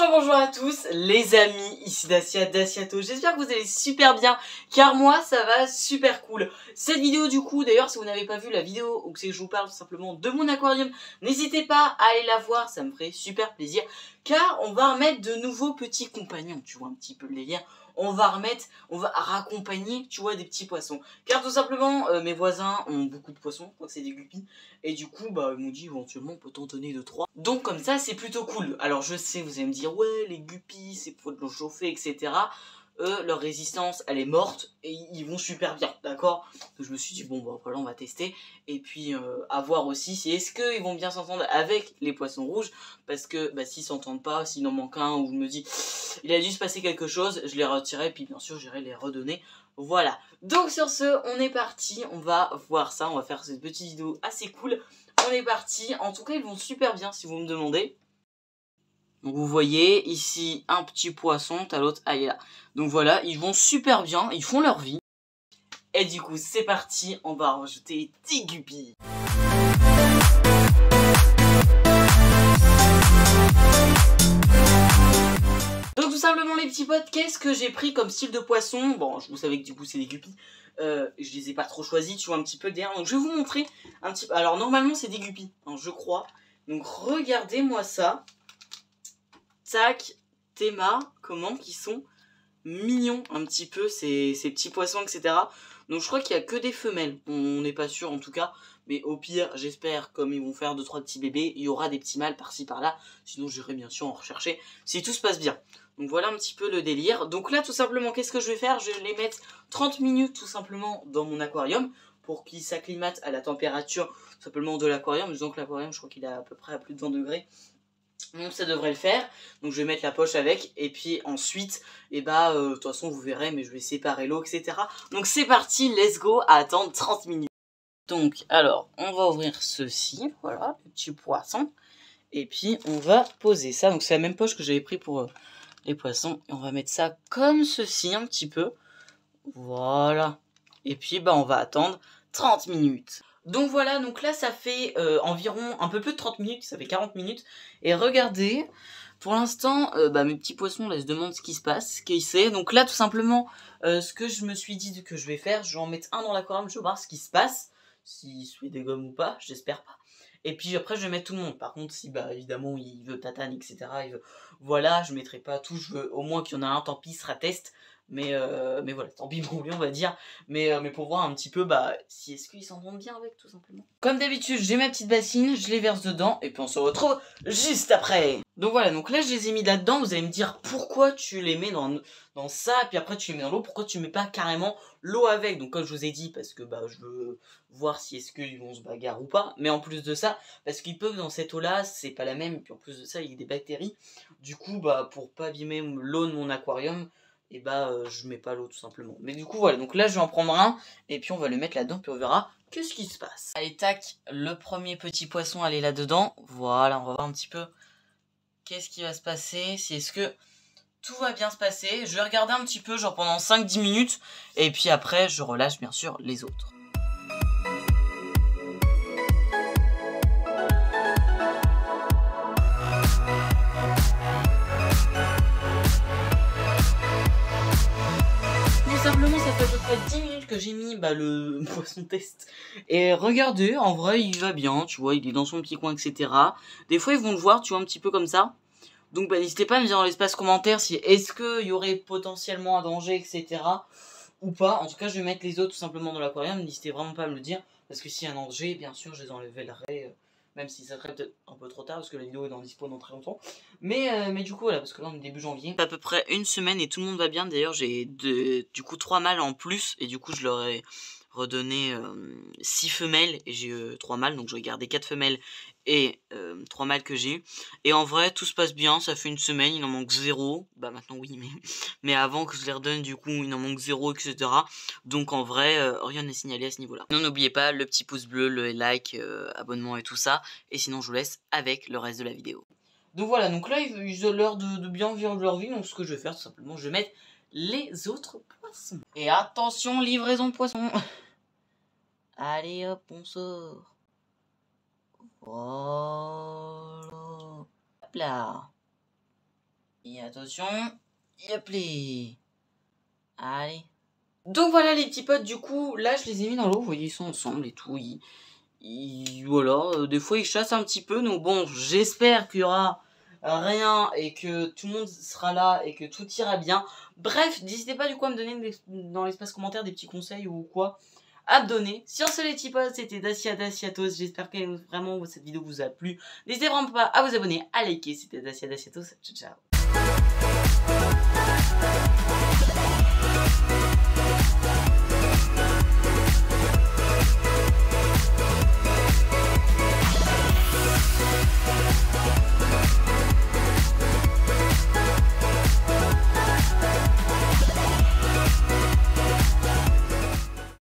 Bonjour à tous les amis, ici Daciato, j'espère que vous allez super bien car moi ça va super cool. Cette vidéo du coup, d'ailleurs si vous n'avez pas vu la vidéo où c'est que je vous parle tout simplement de mon aquarium, n'hésitez pas à aller la voir, ça me ferait super plaisir car on va remettre de nouveaux petits compagnons, tu vois un petit peu le délire. On va raccompagner, tu vois, des petits poissons. Car tout simplement, mes voisins ont beaucoup de poissons, donc c'est des guppies. Et du coup, bah, ils m'ont dit éventuellement, on peut t'en donner 2-3. Donc comme ça, c'est plutôt cool. Alors je sais, vous allez me dire, ouais, les guppies, c'est pour de l'eau chauffée, etc. Eux, leur résistance, elle est morte et ils vont super bien, d'accord? Donc je me suis dit, bon, bah voilà, on va tester. Et puis, à voir aussi si est-ce qu'ils vont bien s'entendre avec les poissons rouges. Parce que, bah, s'ils s'entendent pas, s'il en manque un, ou je me dis, il a dû se passer quelque chose, je les retirerai, puis bien sûr, j'irai les redonner. Voilà. Donc sur ce, on est parti, on va voir ça, on va faire cette petite vidéo assez cool. On est parti, en tout cas, ils vont super bien si vous me demandez. Donc vous voyez, ici, un petit poisson, t'as l'autre, ah il est là. Donc voilà, ils vont super bien, ils font leur vie. Et du coup, c'est parti, on va rajouter 10 guppies. Donc tout simplement les petits potes, qu'est-ce que j'ai pris comme style de poisson? Bon, vous savez que du coup c'est des guppies. Je les ai pas trop choisis, tu vois un petit peu derrière. Donc je vais vous montrer un petit peu. Alors normalement c'est des guppies, hein, je crois. Donc regardez-moi ça. Tac, Théma, comment qu'ils sont mignons un petit peu ces petits poissons, etc. Donc je crois qu'il y a que des femelles, on n'est pas sûr en tout cas. Mais au pire, j'espère, comme ils vont faire 2-3 petits bébés, il y aura des petits mâles par-ci par-là. Sinon j'irai bien sûr en rechercher si tout se passe bien. Donc voilà un petit peu le délire. Donc là tout simplement, qu'est-ce que je vais faire? Je vais les mettre 30 minutes tout simplement dans mon aquarium pour qu'ils s'acclimatent à la température tout simplement de l'aquarium. Disons que l'aquarium, je crois qu'il est à peu près à plus de 20 degrés. Donc ça devrait le faire. Donc je vais mettre la poche avec. Et puis ensuite, et bah de toute façon vous verrez, mais je vais séparer l'eau, etc. Donc c'est parti, let's go, à attendre 30 minutes. Donc alors, on va ouvrir ceci, voilà, le petit poisson. Et puis on va poser ça. Donc c'est la même poche que j'avais pris pour les poissons. Et on va mettre ça comme ceci un petit peu. Voilà. Et puis bah on va attendre 30 minutes. Donc voilà, donc là ça fait environ un peu plus de 30 minutes, ça fait 40 minutes. Et regardez, pour l'instant, bah, mes petits poissons là se demandent ce qui se passe, ce qu'il sait. Donc là tout simplement, ce que je me suis dit que je vais faire, je vais en mettre un dans l'aquarium, je vais voir ce qui se passe. S'il se fait des gommes ou pas, j'espère pas. Et puis après je vais mettre tout le monde. Par contre si bah évidemment il veut tatane, etc. Il veut... Voilà, je mettrai pas tout, je veux au moins qu'il y en a un, tant pis, il sera test. Mais voilà, tant pis pour lui on va dire. Mais pour voir un petit peu bah si est-ce qu'ils s'entendent bien avec tout simplement. Comme d'habitude j'ai ma petite bassine, je les verse dedans et puis on se retrouve juste après. Donc voilà, donc là je les ai mis là-dedans, vous allez me dire pourquoi tu les mets dans ça, et puis après tu les mets dans l'eau, pourquoi tu mets pas carrément l'eau avec. Donc comme je vous ai dit, parce que bah je veux voir si est-ce qu'ils vont se bagarrer ou pas, mais en plus de ça, parce qu'ils peuvent dans cette eau là, c'est pas la même, et puis en plus de ça il y a des bactéries. Du coup bah pour pas abîmer l'eau de mon aquarium, et bah je mets pas l'eau tout simplement. Mais du coup voilà, donc là je vais en prendre un, et puis on va le mettre là-dedans, puis on verra qu'est-ce qui se passe. Allez tac, le premier petit poisson, allez là-dedans, voilà, on va voir un petit peu qu'est-ce qui va se passer, si est-ce que tout va bien se passer. Je vais regarder un petit peu, genre pendant 5-10 minutes, et puis après je relâche bien sûr les autres. Simplement ça fait à peu près 10 minutes que j'ai mis bah, le poisson test. Et regardez, en vrai il va bien, tu vois, il est dans son petit coin, etc. Des fois ils vont le voir, tu vois, un petit peu comme ça. Donc bah, n'hésitez pas à me dire dans l'espace commentaire si est-ce qu'il y aurait potentiellement un danger, etc. ou pas. En tout cas je vais mettre les autres tout simplement dans l'aquarium, n'hésitez vraiment pas à me le dire. Parce que s'il y a un danger, bien sûr je les enlèverai. Même si ça serait peut-être un peu trop tard parce que la vidéo est dans dispo dans très longtemps. Mais du coup voilà, parce que là on est début janvier. À peu près une semaine et tout le monde va bien. D'ailleurs j'ai du coup 3 mâles en plus. Et du coup je leur ai redonné 6 femelles et j'ai 3 mâles. Donc je vais garder 4 femelles et 3 mâles que j'ai eu. Et en vrai tout se passe bien, ça fait une semaine, il en manque 0. Bah maintenant oui, mais avant que je les redonne du coup il en manque 0, etc. Donc en vrai rien n'est signalé à ce niveau là. Non, n'oubliez pas le petit pouce bleu, le like, abonnement et tout ça. Et sinon je vous laisse avec le reste de la vidéo. Donc voilà, donc là ils ont l'air de bien vivre leur vie. Donc ce que je vais faire tout simplement, je vais mettre les autres poissons. Et attention, livraison de poissons. Allez hop, on sort. Voilà. Hop là. Et attention, hop les. Allez. Donc voilà les petits potes, du coup, là je les ai mis dans l'eau, vous voyez, ils sont ensemble et tout. Voilà, des fois ils chassent un petit peu, donc bon, j'espère qu'il y aura rien et que tout le monde sera là et que tout ira bien. Bref, n'hésitez pas du coup à me donner dans l'espace commentaire des petits conseils ou quoi à me donner. Sur ce les petits potes, c'était Dacia Daciatos, j'espère que vraiment cette vidéo vous a plu. N'hésitez vraiment pas à vous abonner, à liker, c'était Dacia Daciatos, ciao ciao.